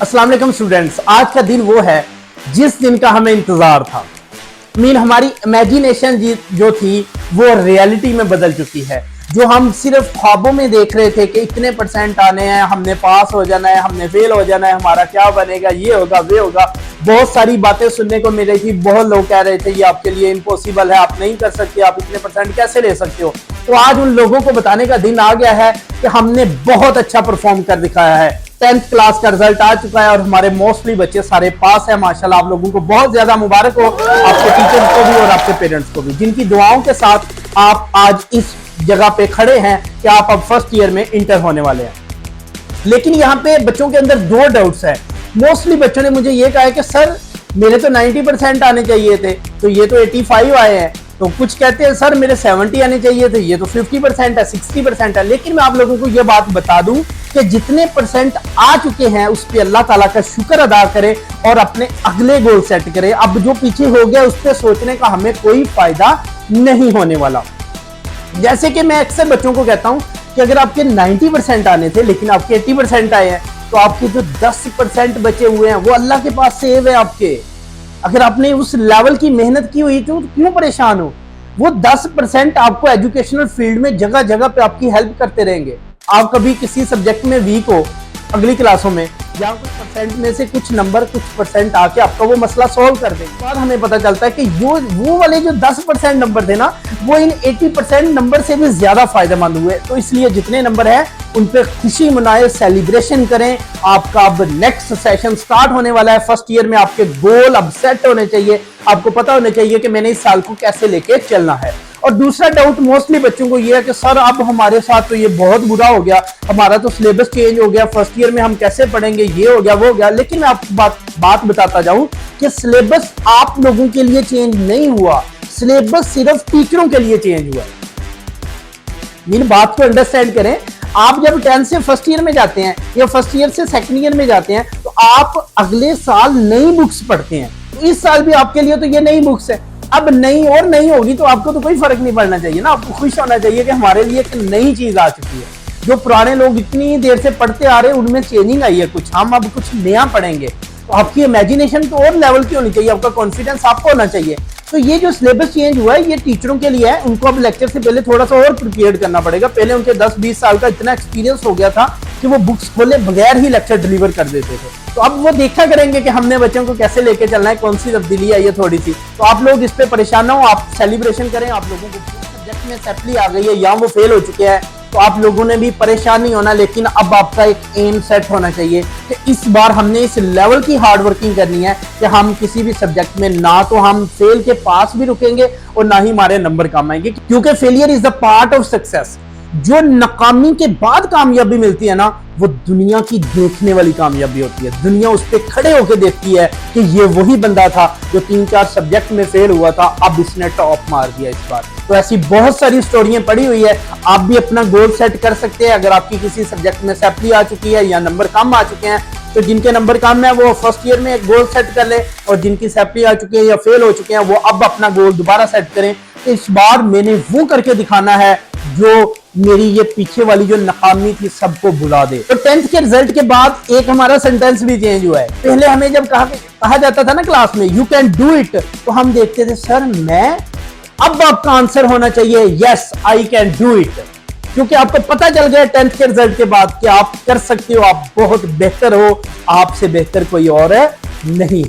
अस्सलाम वालेकुम स्टूडेंट्स, आज का दिन वो है जिस दिन का हमें इंतजार था। हमारी इमेजिनेशन जो थी वो रियलिटी में बदल चुकी है। जो हम सिर्फ ख्वाबों में देख रहे थे कि इतने परसेंट आने हैं, हमने पास हो जाना है, हमने फेल हो जाना है, हमारा क्या बनेगा, ये होगा वे होगा, बहुत सारी बातें सुनने को मिल रही थी। बहुत लोग कह रहे थे ये आपके लिए इम्पॉसिबल है, आप नहीं कर सकते, आप इतने परसेंट कैसे ले सकते हो। तो आज उन लोगों को बताने का दिन आ गया है कि हमने बहुत अच्छा परफॉर्म कर दिखाया है। 10th क्लास का रिजल्ट आ चुका है और हमारे मोस्टली बच्चे सारे पास है। माशाल्लाह, आप लोगों को बहुत ज्यादा मुबारक हो, आपके टीचर्स को भी और आपके पेरेंट्स को भी, जिनकी दुआओं के साथ आप आज इस जगह पे खड़े हैं कि आप अब फर्स्ट ईयर में इंटर होने वाले हैं। लेकिन यहाँ पे बच्चों के अंदर दो डाउट्स है। मोस्टली बच्चों ने मुझे ये कहा है कि सर मेरे तो 90% आने चाहिए थे, तो ये तो 85 आए हैं। तो कुछ कहते हैं सर मेरे 70 आने चाहिए थे, ये तो 50% है, 60% है। लेकिन मैं आप लोगों को ये बात बता दूं कि जितने परसेंट आ चुके हैं उस पर अल्लाह ताला का शुक्र अदा करें और अपने अगले गोल सेट करें। अब जो पीछे हो गया उस पर सोचने का हमें कोई फायदा नहीं होने वाला। जैसे कि मैं अक्सर बच्चों को कहता हूं कि अगर आपके 90% आने थे लेकिन आपके 80% आए हैं, तो आपके जो 10% बचे हुए हैं वो अल्लाह के पास सेव है आपके। अगर आपने उस लेवल की मेहनत की हुई तो क्यों परेशान हो। वो 10% आपको एजुकेशनल फील्ड में जगह जगह पे आपकी हेल्प करते रहेंगे। आप कभी किसी सब्जेक्ट में वीक हो अगली क्लासों में, या कुछ परसेंट में से कुछ नंबर कुछ परसेंट आके आपका वो मसला सॉल्व कर दे। बाद हमें पता चलता है कि वो वाले जो 10% नंबर थे ना, वो इन 80% नंबर से भी ज्यादा फायदेमंद हुए। तो इसलिए जितने नंबर है उन पे खुशी मनाए, सेलिब्रेशन करें। आपका अब नेक्स्ट सेशन स्टार्ट होने वाला है। फर्स्ट ईयर में आपके गोल अब सेट होने चाहिए, आपको पता होना चाहिए कि मैंने इस साल को कैसे लेके चलना है। और दूसरा डाउट मोस्टली बच्चों को ये है कि सर अब हमारे साथ तो ये बहुत बुरा हो गया, हमारा तो सिलेबस चेंज हो गया, फर्स्ट ईयर में हम कैसे पढ़ेंगे, ये हो गया वो हो गया। लेकिन मैं आपको बात बताता जाऊं कि सिलेबस आप लोगों के लिए चेंज नहीं हुआ, सिलेबस सिर्फ टीचरों के लिए चेंज हुआ। इन बात को अंडरस्टैंड करें। आप जब 10th से फर्स्ट ईयर में जाते हैं या फर्स्ट ईयर से सेकंड ईयर में जाते हैं, तो आप अगले साल नई बुक्स पढ़ते हैं। तो इस साल भी आपके लिए तो ये नई बुक्स है। अब नई और नई होगी तो आपको तो कोई फर्क नहीं पड़ना चाहिए ना, आपको खुश होना चाहिए कि हमारे लिए एक नई चीज आ चुकी है। जो पुराने लोग इतनी देर से पढ़ते आ रहे हैं उनमें चेंजिंग आई है कुछ, हम अब कुछ नया पढ़ेंगे। तो आपकी इमेजिनेशन तो और लेवल की होनी चाहिए, आपका कॉन्फिडेंस आपको होना चाहिए। तो ये जो सिलेबस चेंज हुआ है ये टीचरों के लिए है। उनको अब लेक्चर से पहले थोड़ा सा और प्रिपेयर करना पड़ेगा। पहले उनके 10-20 साल का इतना एक्सपीरियंस हो गया था कि वो बुक्स खोले बगैर ही लेक्चर डिलीवर कर देते थे। तो अब वो देखा करेंगे कि हमने बच्चों को कैसे लेके चलना है, कौन सी तब्दीली आई है थोड़ी सी। तो आप लोग इस पे परेशान ना हो, आप सेलिब्रेशन करें। आप लोगों को सब्जेक्ट में सेटली आ गई है या वो फेल हो चुके हैं, तो आप लोगों ने भी परेशान नहीं होना। लेकिन अब आपका एक एम सेट होना चाहिए कि इस बार हमने इस लेवल की हार्ड वर्किंग करनी है कि हम किसी भी सब्जेक्ट में ना तो हम फेल के पास भी रुकेंगे और ना ही हमारे नंबर कम आएंगे, क्योंकि failure is the part of success. जो नाकामी के बाद कामयाबी मिलती है ना, वो दुनिया की देखने वाली कामयाबी होती है। दुनिया उस पर खड़े होकर देखती है कि ये वही बंदा था जो 3-4 सब्जेक्ट में फेल हुआ था, अब इसने टॉप मार दिया इस बार। तो ऐसी बहुत सारी स्टोरियां पड़ी हुई है। आप भी अपना गोल सेट कर सकते हैं। अगर आपकी किसी सब्जेक्ट में सैपली आ चुकी है या नंबर कम आ चुके हैं, तो जिनके नंबर कम है वो फर्स्ट ईयर में एक गोल सेट कर ले, और जिनकी सैपली आ चुकी है या फेल हो चुके हैं वो अब अपना गोल दोबारा सेट करें। तो इस बार मैंने वो करके दिखाना है जो मेरी ये पीछे वाली जो नाकामी थी सबको भुला दे। तो 10th के रिजल्ट के बाद एक हमारा सेंटेंस भी चेंज हुआ है। पहले हमें जब कहा जाता था ना क्लास में यू कैन डू इट, तो हम देखते थे सर मैं, अब आपका आंसर होना चाहिए yes I can do it, क्योंकि आपको पता चल गया 10th के रिजल्ट के बाद कि आप कर सकते हो, आप बहुत बेहतर हो, आपसे बेहतर कोई और है नहीं।